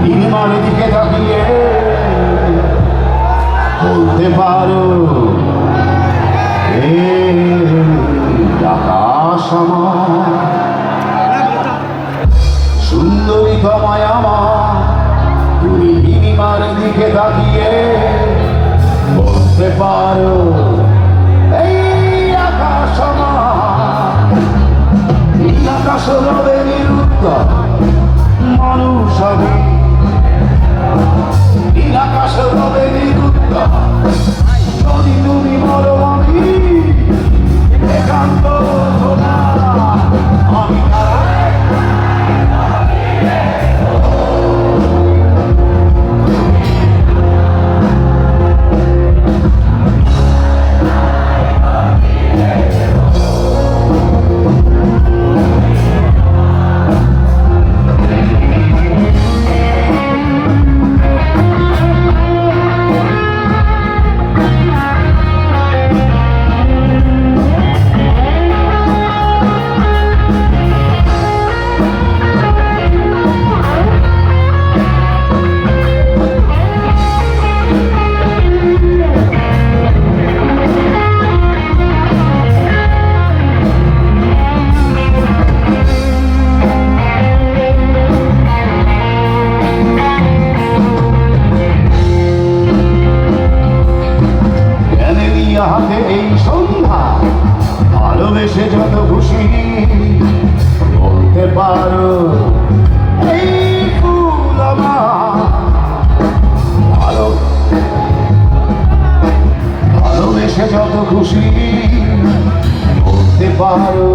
নীলিমার দিকে তাকিয়ে বলতে পারো আকাশ আমার, সুন্দরী তোমায় আমার, তুমি নীলিমার দিকে তাকিয়ে বলতে পারো এই আকাশ আমার। নীল আকাশ রবে নিরুত্তর মানুষ আমি, নীল আকাশ রবে নিরুত্তর যদি তুমি বলো আমি একান্ত না, আমি হাতে এই সন্ধ্যা ভালোবেসে যত খুশি বলতে পারো এই ফুল আমার, ভালোবেসে যত খুশি বলতে পারো